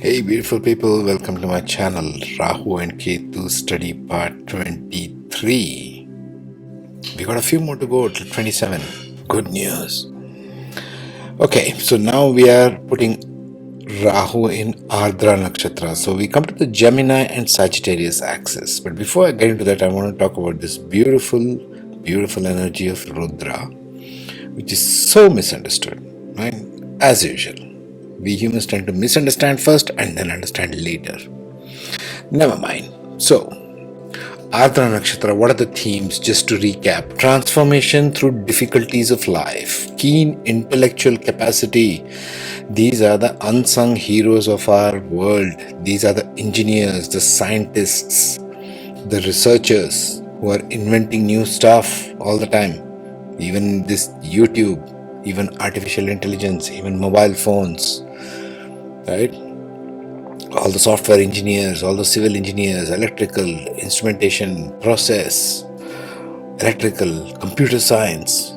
Hey beautiful people, welcome to my channel Rahu and Ketu Study Part 23. We got a few more to go till 27. Good news. Okay, so now we are putting Rahu in Ardra Nakshatra. So we come to the Gemini and Sagittarius axis. But before I get into that, I want to talk about this beautiful, beautiful energy of Rudra, which is so misunderstood, right? As usual. We humans tend to misunderstand first and then understand later. Never mind. So, Ardra Nakshatra, what are the themes? Just to recap: transformation through difficulties of life, keen intellectual capacity. These are the unsung heroes of our world. These are the engineers, the scientists, the researchers who are inventing new stuff all the time. Even this YouTube, even artificial intelligence, even mobile phones. Right? All the software engineers, all the civil engineers, electrical, instrumentation, process, electrical, computer science.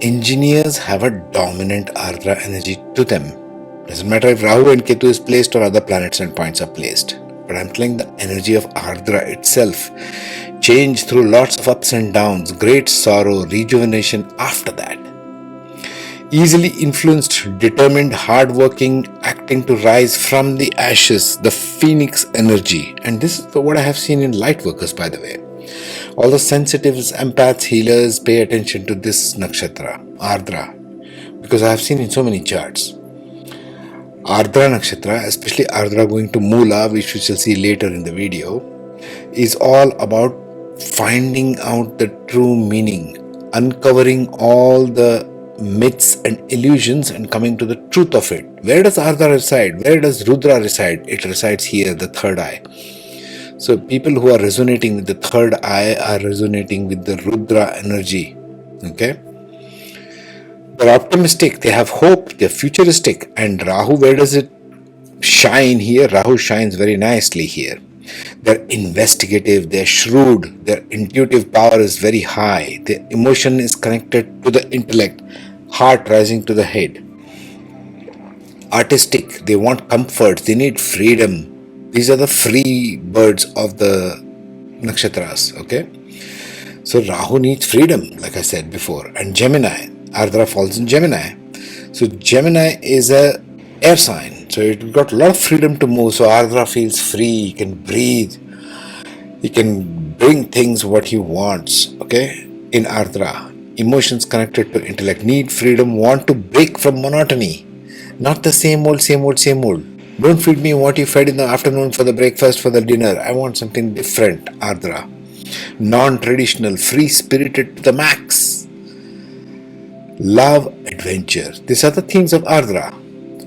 Engineers have a dominant Ardra energy to them. Doesn't matter if Rahu and Ketu is placed or other planets and points are placed. But I'm telling the energy of Ardra itself. Change through lots of ups and downs, great sorrow, rejuvenation after that. Easily influenced, determined, hardworking, acting to rise from the ashes, the phoenix energy. And this is what I have seen in light workers, by the way. All the sensitives, empaths, healers, pay attention to this nakshatra, Ardra, because I have seen in so many charts. Ardra Nakshatra, especially Ardra going to Mula, which we shall see later in the video, is all about finding out the true meaning, uncovering all the myths and illusions and coming to the truth of it. Where does Ardra reside? Where does Rudra reside? It resides here, the third eye. So people who are resonating with the third eye are resonating with the Rudra energy. Okay? They're optimistic, they have hope, they're futuristic. And Rahu, where does it shine here? Rahu shines very nicely here. They're investigative, they're shrewd, their intuitive power is very high, their emotion is connected to the intellect, heart rising to the head. Artistic, they want comfort, they need freedom. These are the free birds of the nakshatras, okay? So Rahu needs freedom, like I said before. And Gemini, Ardra falls in Gemini. So Gemini is a air sign. So it got a lot of freedom to move. So Ardra feels free, he can breathe, he can bring things what he wants, okay? In Ardra. Emotions connected to intellect, need freedom, want to break from monotony. Not the same old, same old, same old. Don't feed me what you fed in the afternoon for the breakfast, for the dinner. I want something different, Ardra. Non-traditional, free-spirited to the max. Love, adventure. These are the themes of Ardra.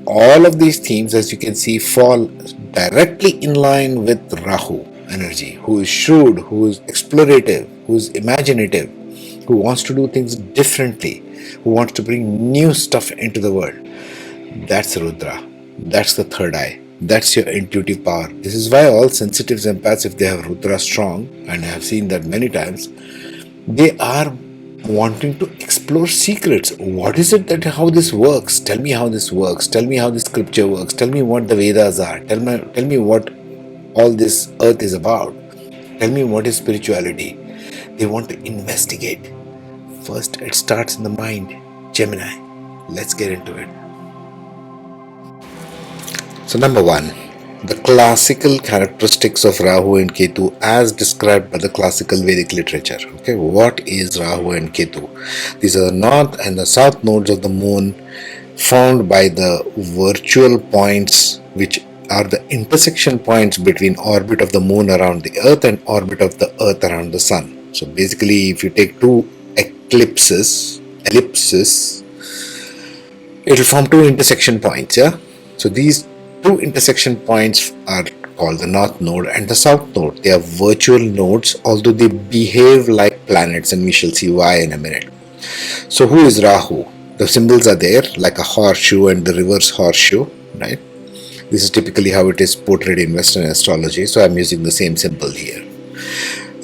All of these themes, as you can see, fall directly in line with Rahu energy, who is shrewd, who is explorative, who is imaginative, who wants to do things differently, who wants to bring new stuff into the world. That's Rudra. That's the third eye. That's your intuitive power. This is why all sensitives and empaths, if they have Rudra strong, and I have seen that many times, they are wanting to explore secrets. What is it that how this works? Tell me how this works. Tell me how this scripture works. Tell me what the Vedas are. Tell me what all this earth is about. Tell me what is spirituality. They want to investigate. First, it starts in the mind. Gemini. Let's get into it. So number one, the classical characteristics of Rahu and Ketu as described by the classical Vedic literature. Okay, what is Rahu and Ketu? These are the north and the south nodes of the moon found by the virtual points, which are the intersection points between orbit of the moon around the earth and orbit of the earth around the sun. So basically, if you take two ellipses, it will form two intersection points. Yeah. So these two intersection points are called the north node and the south node. They are virtual nodes, although they behave like planets, and we shall see why in a minute. So who is Rahu? The symbols are there, like a horseshoe and the reverse horseshoe, right? This is typically how it is portrayed in Western astrology, so I'm using the same symbol here.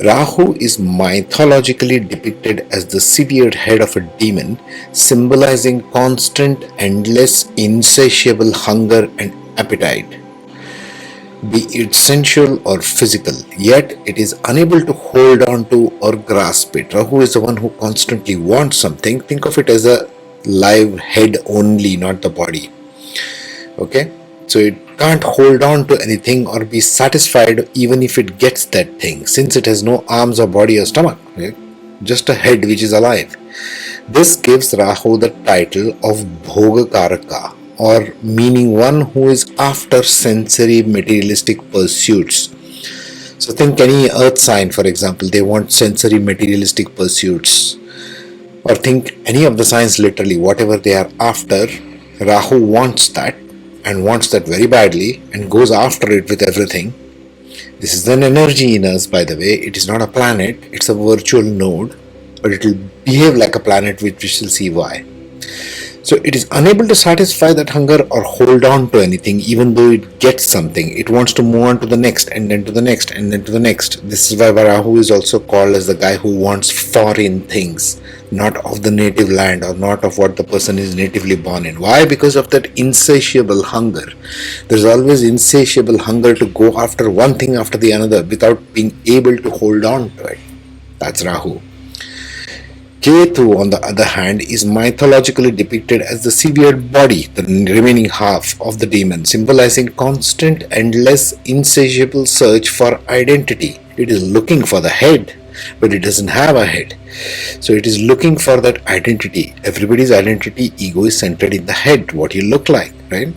Rahu is mythologically depicted as the severed head of a demon, symbolizing constant, endless, insatiable hunger and appetite, be it sensual or physical, yet it is unable to hold on to or grasp it. Rahu is the one who constantly wants something. Think of it as a live head only, not the body. Okay? So it can't hold on to anything or be satisfied even if it gets that thing, since it has no arms or body or stomach, right? Just a head which is alive. This gives Rahu the title of Bhogakaraka, or meaning one who is after sensory materialistic pursuits. So think any earth sign, for example, they want sensory materialistic pursuits. Or think any of the signs, literally, whatever they are after, Rahu wants that, and wants that very badly, and goes after it with everything. This is an energy in us, by the way. It is not a planet, it's a virtual node, but it will behave like a planet, which we shall see why. So it is unable to satisfy that hunger or hold on to anything, even though it gets something. It wants to move on to the next, and then to the next, and then to the next. This is why Rahu is also called as the guy who wants foreign things, not of the native land or not of what the person is natively born in. Why? Because of that insatiable hunger. There's always insatiable hunger to go after one thing after the another without being able to hold on to it. That's Rahu. Ketu, on the other hand, is mythologically depicted as the severed body, the remaining half of the demon, symbolizing constant, endless, insatiable search for identity. It is looking for the head, but it doesn't have a head. So it is looking for that identity. Everybody's identity, ego is centered in the head, what you look like, right?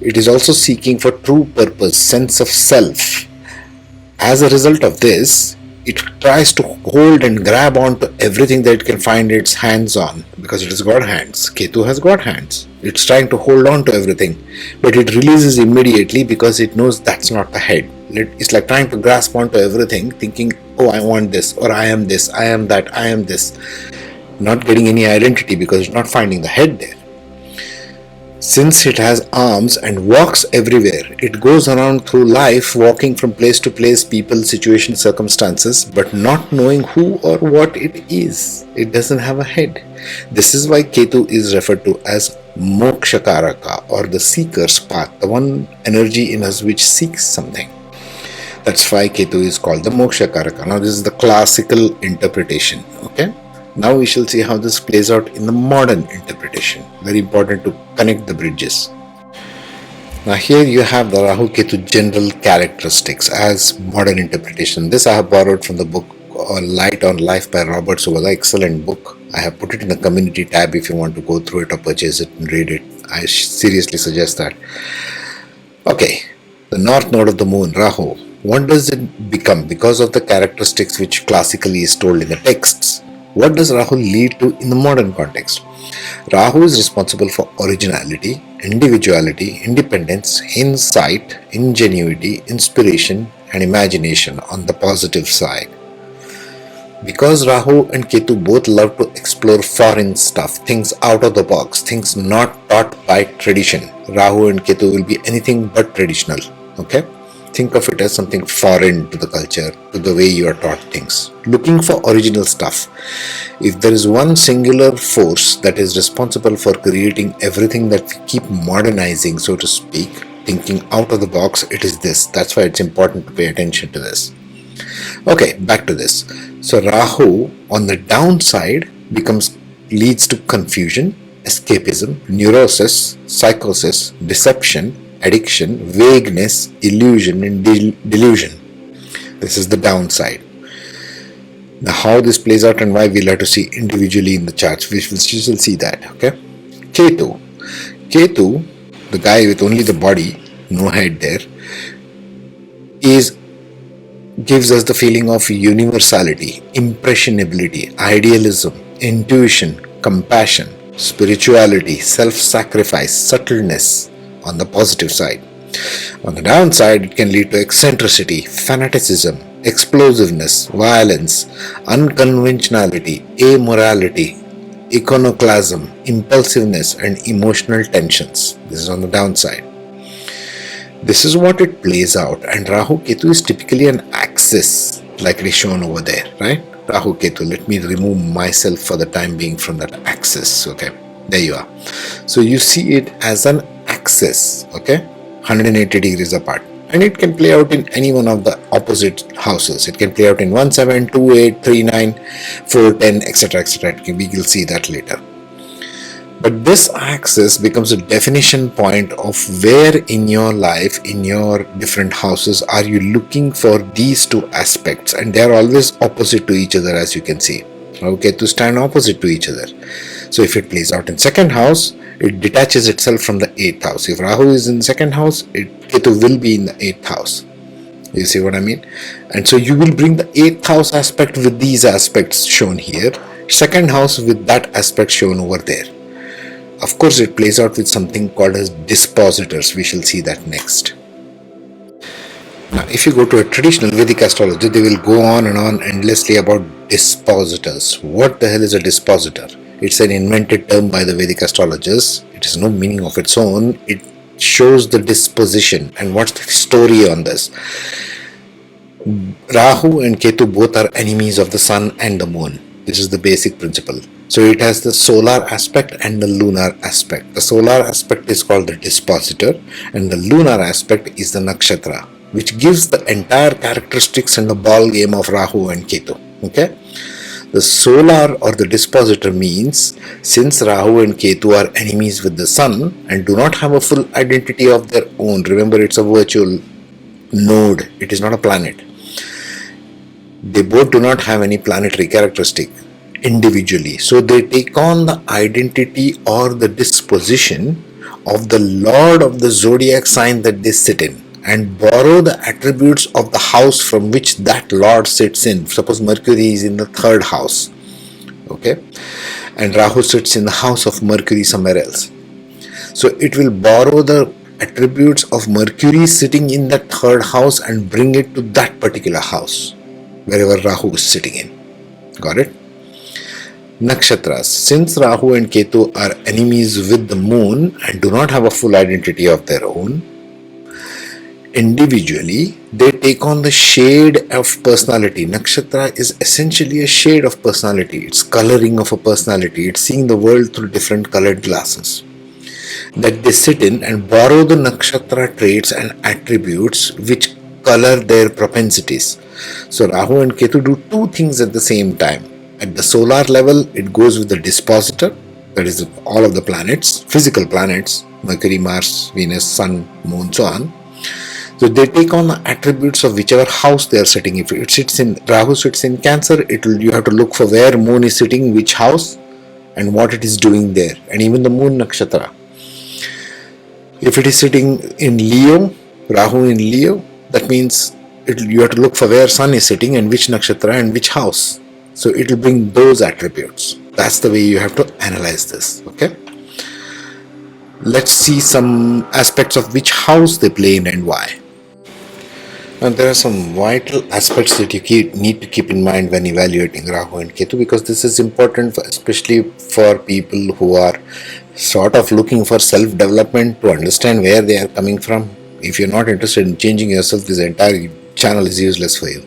It is also seeking for true purpose, sense of self. As a result of this, it tries to hold and grab onto everything that it can find its hands on, because it has got hands. Ketu has got hands. It's trying to hold on to everything, but it releases immediately because it knows that's not the head. It's like trying to grasp onto everything, thinking, oh, I want this, or I am this, I am that, I am this. Not getting any identity because it's not finding the head there. Since it has arms and walks everywhere, it goes around through life, walking from place to place, people, situations, circumstances, but not knowing who or what it is. It doesn't have a head. This is why Ketu is referred to as Mokshakaraka, or the seeker's path, the one energy in us which seeks something. That's why Ketu is called the Mokshakaraka. Now this is the classical interpretation, okay? Now we shall see how this plays out in the modern interpretation. Very important to connect the bridges. Now here you have the Rahu Ketu general characteristics as modern interpretation. This I have borrowed from the book Light on Life by Robert Sobala. Excellent book. I have put it in the community tab if you want to go through it or purchase it and read it. I seriously suggest that. Okay, the north node of the moon, Rahu. What does it become because of the characteristics which classically is told in the texts? What does Rahu lead to in the modern context? Rahu is responsible for originality, individuality, independence, insight, ingenuity, inspiration, and imagination on the positive side. Because Rahu and Ketu both love to explore foreign stuff, things out of the box, things not taught by tradition, Rahu and Ketu will be anything but traditional. Okay? Think of it as something foreign to the culture, to the way you are taught things. Looking for original stuff. If there is one singular force that is responsible for creating everything that we keep modernizing, so to speak, thinking out of the box, it is this. That's why it's important to pay attention to this. Okay, back to this. So Rahu, on the downside, leads to confusion, escapism, neurosis, psychosis, deception, addiction, vagueness, illusion, and delusion. This is the downside. Now how this plays out and why we'll have to see individually in the charts. We will see that. Okay. Ketu, the guy with only the body, no head there, gives us the feeling of universality, impressionability, idealism, intuition, compassion, spirituality, self-sacrifice, subtleness, on the positive side. On the downside, it can lead to eccentricity, fanaticism, explosiveness, violence, unconventionality, amorality, iconoclasm, impulsiveness, and emotional tensions. This is on the downside. This is what it plays out, and Rahu Ketu is typically an axis, like it is shown over there, right? Rahu Ketu, let me remove myself for the time being from that axis, okay? There you are. So you see it as an axis axis, okay, 180 degrees apart. And it can play out in any one of the opposite houses. It can play out in 1, 7, 2, 8, 3, 9, 4, 10, etc. etc. We will see that later. But this axis becomes a definition point of where in your life, in your different houses, are you looking for these two aspects, and they are always opposite to each other, as you can see. Okay, to stand opposite to each other. So if it plays out in second house, it detaches itself from the 8th house. If Rahu is in the second house, Ketu will be in the 8th house. You see what I mean? And so you will bring the 8th house aspect with these aspects shown here, second house with that aspect shown over there. Of course, it plays out with something called as dispositors. We shall see that next. Now, if you go to a traditional Vedic astrology, they will go on and on endlessly about dispositors. What the hell is a dispositor? It's an invented term by the Vedic astrologers. It has no meaning of its own. It shows the disposition. And what's the story on this? Rahu and Ketu both are enemies of the sun and the moon. This is the basic principle. So it has the solar aspect and the lunar aspect. The solar aspect is called the dispositor, and the lunar aspect is the nakshatra, which gives the entire characteristics and the ball game of Rahu and Ketu. Okay? The solar or the dispositor means, since Rahu and Ketu are enemies with the sun and do not have a full identity of their own, remember it's a virtual node, it is not a planet. They both do not have any planetary characteristic individually. So they take on the identity or the disposition of the lord of the zodiac sign that they sit in, and borrow the attributes of the house from which that lord sits in. Suppose Mercury is in the 3rd house, okay, and Rahu sits in the house of Mercury somewhere else. So it will borrow the attributes of Mercury sitting in the 3rd house and bring it to that particular house, wherever Rahu is sitting in. Got it? Nakshatras. Since Rahu and Ketu are enemies with the moon and do not have a full identity of their own, individually they take on the shade of personality. Nakshatra is essentially a shade of personality. It's coloring of a personality. It's seeing the world through different colored glasses that they sit in and borrow the nakshatra traits and attributes which color their propensities. So Rahu and Ketu do two things at the same time. At the solar level, it goes with the dispositor, that is all of the planets, physical planets, Mercury, Mars, Venus, Sun, Moon, so on. So they take on the attributes of whichever house they are sitting. If it sits in, Rahu sits in Cancer, you have to look for where Moon is sitting, which house, and what it is doing there, and even the Moon Nakshatra. If it is sitting in Leo, Rahu in Leo, that means you have to look for where Sun is sitting and which Nakshatra and which house. So it will bring those attributes. That's the way you have to analyze this. Okay. Let's see some aspects of which house they play in and why. Now there are some vital aspects that you need to keep in mind when evaluating Rahu and Ketu, because this is important especially for people who are sort of looking for self-development, to understand where they are coming from. If you're not interested in changing yourself, this entire channel is useless for you.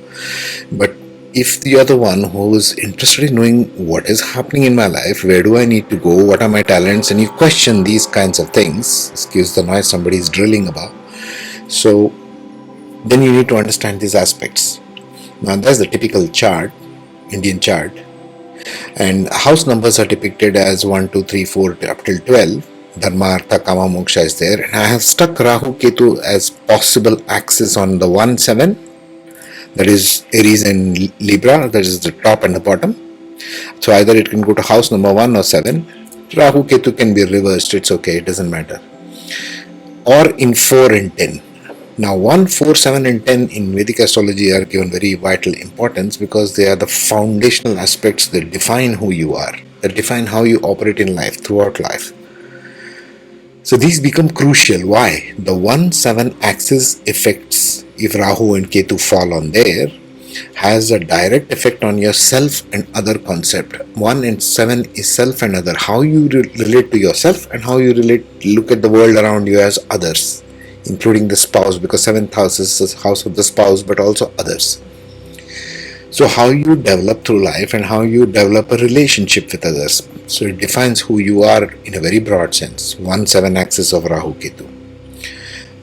But if you are the one who is interested in knowing what is happening in my life, where do I need to go, what are my talents, and you question these kinds of things, excuse the noise somebody is drilling above, so then you need to understand these aspects. Now that's the typical chart, Indian chart, and house numbers are depicted as 1, 2, 3, 4 up till 12. Dharma, Artha, Kama, Moksha is there, and I have stuck Rahu Ketu as possible axis on the 1, 7. That is Aries and Libra, that is the top and the bottom. So either it can go to house number 1 or 7. Rahu Ketu can be reversed, it's okay, it doesn't matter. Or in 4 and 10. Now 1, 4, 7 and 10 in Vedic astrology are given very vital importance, because they are the foundational aspects that define who you are, that define how you operate in life, throughout life. So these become crucial. Why? The 1-7 axis affects, if Rahu and Ketu fall on there, has a direct effect on your self and other concept. 1 and 7 is self and other. How you relate to yourself and how you look at the world around you as others, including the spouse, because 7th house is the house of the spouse, but also others. So how you develop through life and how you develop a relationship with others. So it defines who you are in a very broad sense. 1-7 axis of Rahu Ketu.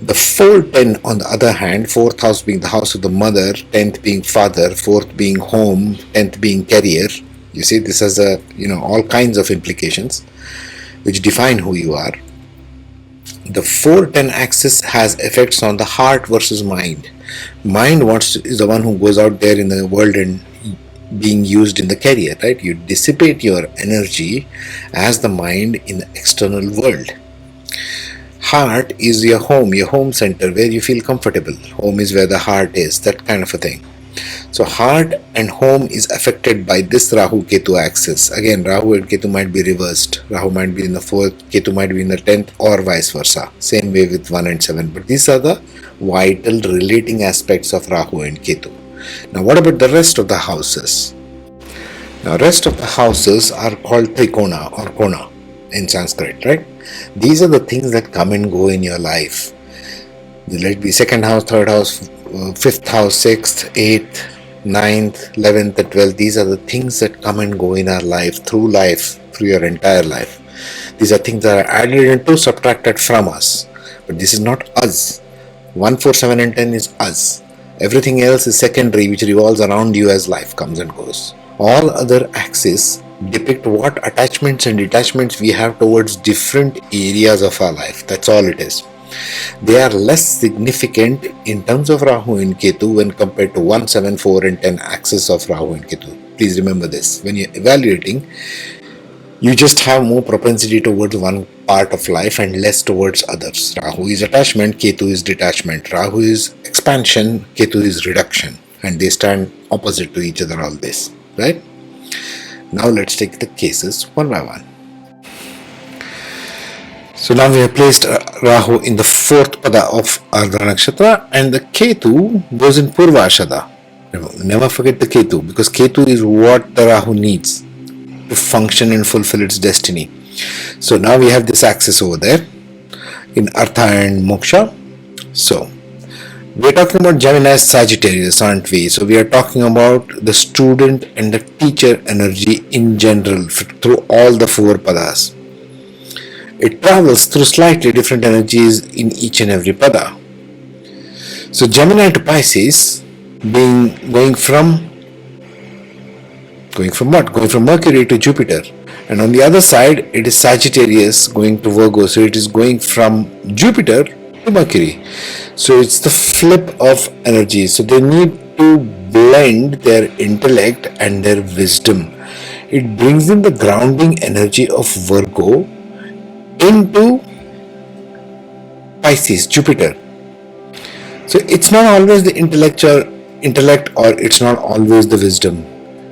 The 4-10 on the other hand, 4th house being the house of the mother, 10th being father, 4th being home, 10th being career. You see, this has all kinds of implications which define who you are. The 4-10 axis has effects on the heart versus mind. Mind is the one who goes out there in the world and being used in the career, right? You dissipate your energy as the mind in the external world. Heart is your home center where you feel comfortable. Home is where the heart is, that kind of a thing. So heart and home is affected by this Rahu Ketu axis. Again, Rahu and Ketu might be reversed. Rahu might be in the 4th, Ketu might be in the 10th, or vice versa. Same way with 1 and 7. But these are the vital relating aspects of Rahu and Ketu. Now what about the rest of the houses? Now rest of the houses are called Trikona or Kona in Sanskrit, right? These are the things that come and go in your life. Let it be 2nd house, 3rd house, 5th house, 6th, 8th, 9th, 11th and 12th. These are the things that come and go in our life, through your entire life. These are things that are added into, subtracted from us. But this is not us. 1, 4, 7 and 10 is us. Everything else is secondary, which revolves around you as life comes and goes. All other axes depict what attachments and detachments we have towards different areas of our life. That's all it is. They are less significant in terms of Rahu and Ketu when compared to 1, 7, 4 and 10 axis of Rahu and Ketu. Please remember this. When you're evaluating, you just have more propensity towards one part of life and less towards others. Rahu is attachment, Ketu is detachment. Rahu is expansion, Ketu is reduction. And they stand opposite to each other always. Right? Now let's take the cases one by one. So now we have placed Rahu in the 4th pada of Ardra Nakshatra and the Ketu goes in Purvashada. Never forget the Ketu, because Ketu is what the Rahu needs to function and fulfill its destiny. So now we have this axis over there in Artha and Moksha. So we're talking about Gemini Sagittarius, aren't we? So we are talking about the student and the teacher energy in general through all the 4 padas. It travels through slightly different energies in each and every pada. So Gemini to Pisces going from what? Going from Mercury to Jupiter. And on the other side, it is Sagittarius going to Virgo. So it is going from Jupiter to Mercury. So it's the flip of energy. So they need to blend their intellect and their wisdom. It brings in the grounding energy of Virgo into Pisces, Jupiter. So it's not always the intellect or it's not always the wisdom.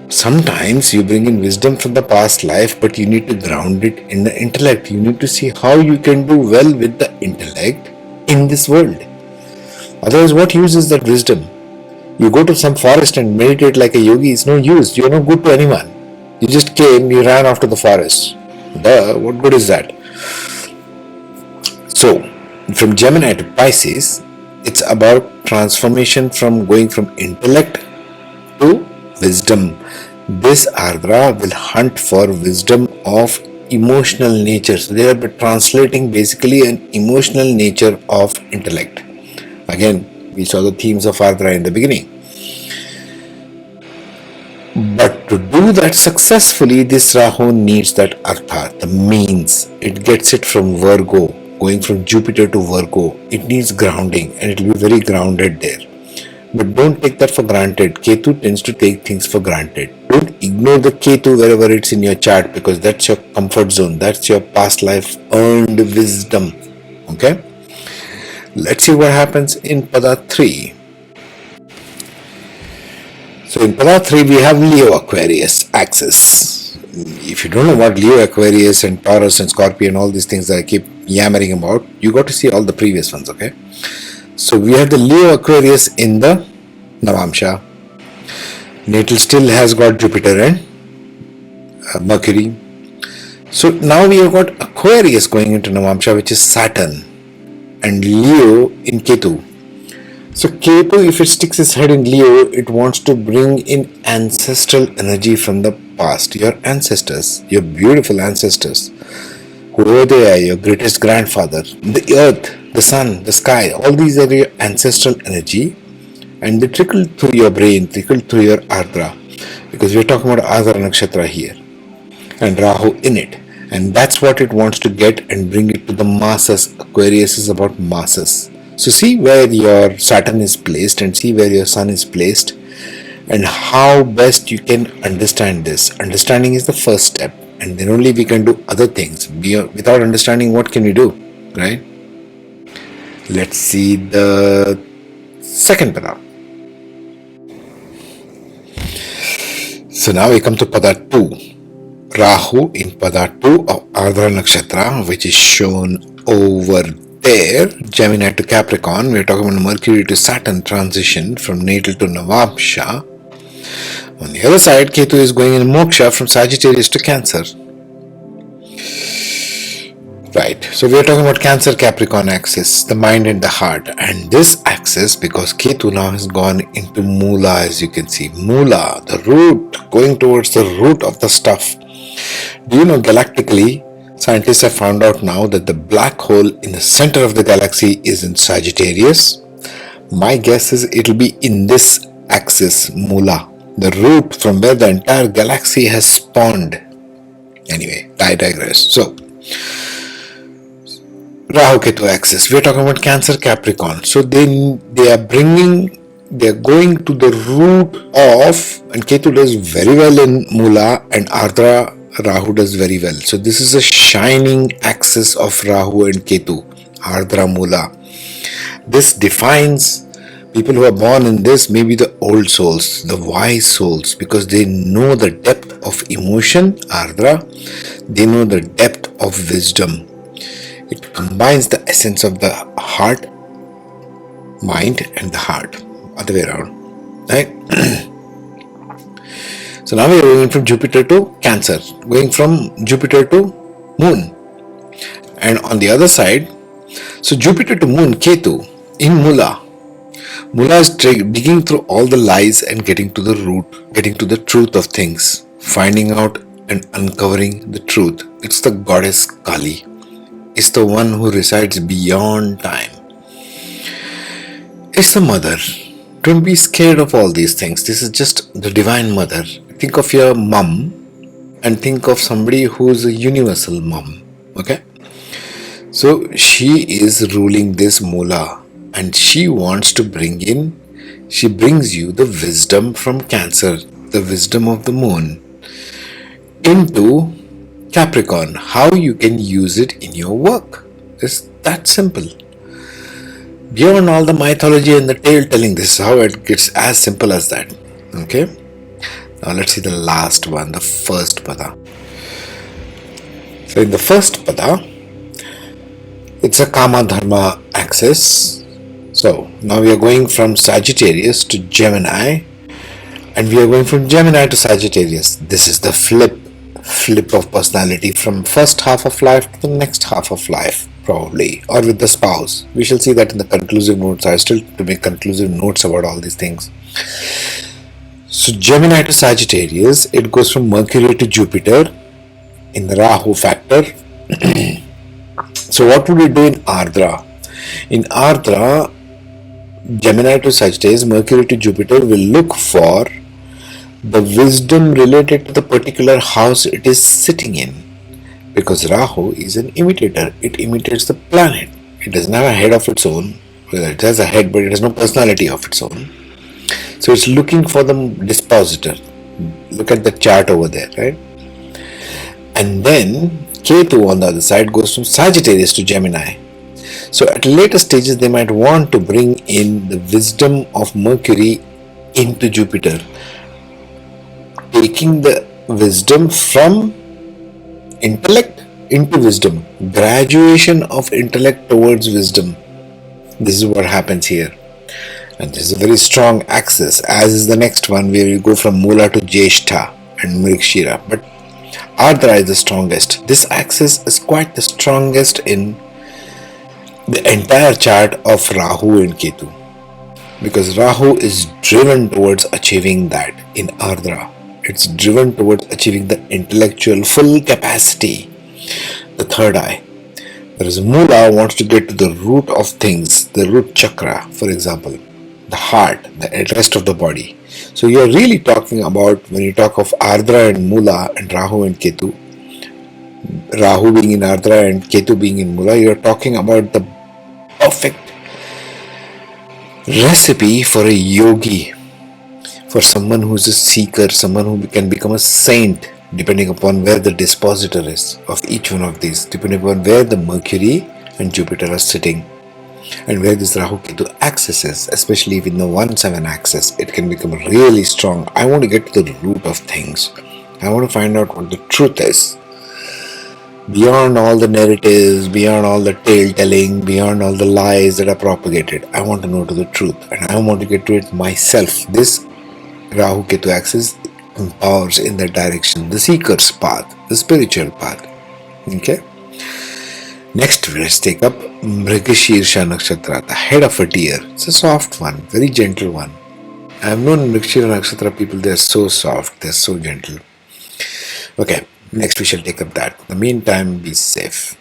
Sometimes you bring in wisdom from the past life, but you need to ground it in the intellect. You need to see how you can do well with the intellect in this world. Otherwise, what use is that wisdom? You go to some forest and meditate like a yogi, it's no use. You're no good to anyone. You just came, you ran off to the forest. What good is that? So, from Gemini to Pisces, it's about transformation from going from intellect to wisdom. This Ardra will hunt for wisdom of emotional nature. So they are translating basically an emotional nature of intellect. Again, we saw the themes of Ardra in the beginning. But to do that successfully, this Rahu needs that Artha, the means. It gets it from Virgo, going from Jupiter to Virgo. It needs grounding and it will be very grounded there. But don't take that for granted. Ketu tends to take things for granted. Don't ignore the Ketu wherever it's in your chart, because that's your comfort zone. That's your past life earned wisdom. Okay? Let's see what happens in Pada 3. So in Pada 3 we have Leo Aquarius axis. If you don't know what Leo Aquarius and Taurus and Scorpio and all these things that I keep yammering about, you got to see all the previous ones, okay? So we have the Leo Aquarius in the Navamsha. Natal still has got Jupiter and Mercury. So now we have got Aquarius going into Navamsha, which is Saturn, and Leo in Ketu. So Ketu, if it sticks its head in Leo, it wants to bring in ancestral energy from the past. Your ancestors, your beautiful ancestors, whoever they are, your greatest grandfather, the earth, the sun, the sky, all these are your ancestral energy, and they trickle through your brain, trickle through your Ardra, because we're talking about Ardra Nakshatra here, and Rahu in it. And that's what it wants to get and bring it to the masses. Aquarius is about masses. So see where your Saturn is placed and see where your Sun is placed and how best you can understand this. Understanding is the first step, and then only we can do other things. Without understanding, what can we do, right? Let's see the second pada. So now we come to pada 2. Rahu in pada 2 of Ardra Nakshatra, which is shown over there. Gemini to Capricorn. We're talking about Mercury to Saturn transition from natal to Navamsha. On the other side, Ketu is going in Moksha from Sagittarius to Cancer. Right, so we're talking about Cancer Capricorn axis, the mind and the heart. And this axis, because Ketu now has gone into Mula, as you can see. Mula, the root, going towards the root of the stuff. Do you know, galactically, scientists have found out now that the black hole in the center of the galaxy is in Sagittarius. My guess is it'll be in this axis, Mula, the root from where the entire galaxy has spawned. Anyway, I digress. So, Rahu Ketu axis, we're talking about Cancer Capricorn. So they are going to the root of, and Ketu does very well in Mula, and Ardra Rahu does very well. So this is a shining axis of Rahu and Ketu, Ardra Mula. This defines people who are born in this, maybe the old souls, the wise souls, because they know the depth of emotion, Ardra, they know the depth of wisdom. It combines the essence of the heart, mind, and the heart. Other way around, right? So now we are going from Jupiter to Cancer, going from Jupiter to Moon. And on the other side, so Jupiter to Moon, Ketu, in Mula. Mula is digging through all the lies and getting to the root, getting to the truth of things, finding out and uncovering the truth. It's the goddess Kali. It's the one who resides beyond time. It's the mother. Don't be scared of all these things. This is just the divine mother. Think of your mom and think of somebody who's a universal mom. Okay? So she is ruling this Mula, and she wants to she brings you the wisdom from Cancer, the wisdom of the moon, into Capricorn, how you can use it in your work. It's that simple. Beyond all the mythology and the tale telling, this is how it gets as simple as that. Okay? Now let's see the last one, the first pada. So in the first pada, it's a Kama Dharma axis. So now we are going from Sagittarius to Gemini, and we are going from Gemini to Sagittarius. This is the flip of personality from first half of life to the next half of life, probably, or with the spouse. We shall see that in the conclusive notes. I still to make conclusive notes about all these things. So Gemini to Sagittarius, it goes from Mercury to Jupiter in the Rahu factor. So what would we do in Ardra? In Ardra, Gemini to Sagittarius, Mercury to Jupiter will look for the wisdom related to the particular house it is sitting in, because Rahu is an imitator. It imitates the planet. It doesn't have a head of its own. Well, it has a head, but it has no personality of its own. So it's looking for the dispositor. Look at the chart over there, right? And then Ketu on the other side goes from Sagittarius to Gemini. So at later stages they might want to bring in the wisdom of Mercury into Jupiter, taking the wisdom from intellect into wisdom, graduation of intellect towards wisdom. This is what happens here, and this is a very strong axis, as is the next one where you go from Mula to Jyeshtha and Mrigashira. But Ardra is the strongest. This axis is quite the strongest in the entire chart of Rahu and Ketu. because Rahu is driven towards achieving that in Ardra. It's driven towards achieving the intellectual full capacity, the third eye. Whereas Mula wants to get to the root of things, the root chakra, for example, the heart, the rest of the body. So you're really talking about, when you talk of Ardra and Mula and Rahu and Ketu, Rahu being in Ardra and Ketu being in Mula, you're talking about the perfect recipe for a yogi, for someone who's a seeker, someone who can become a saint, depending upon where the dispositor is of each one of these, depending upon where the Mercury and Jupiter are sitting, and where this Rahu Ketu axis is, especially within the 1-7 axis, it can become really strong. I want to get to the root of things. I want to find out what the truth is. Beyond all the narratives, beyond all the tale telling, beyond all the lies that are propagated, I want to know to the truth, and I want to get to it myself. This Rahu Ketu axis empowers in that direction, the seeker's path, the spiritual path. Okay? Next, let's take up Mrigashirsha Nakshatra, the head of a deer. It's a soft one, very gentle one. I have known Mrigashirsha Nakshatra people, they are so soft, they are so gentle. Okay, next we shall take up that. In the meantime, be safe.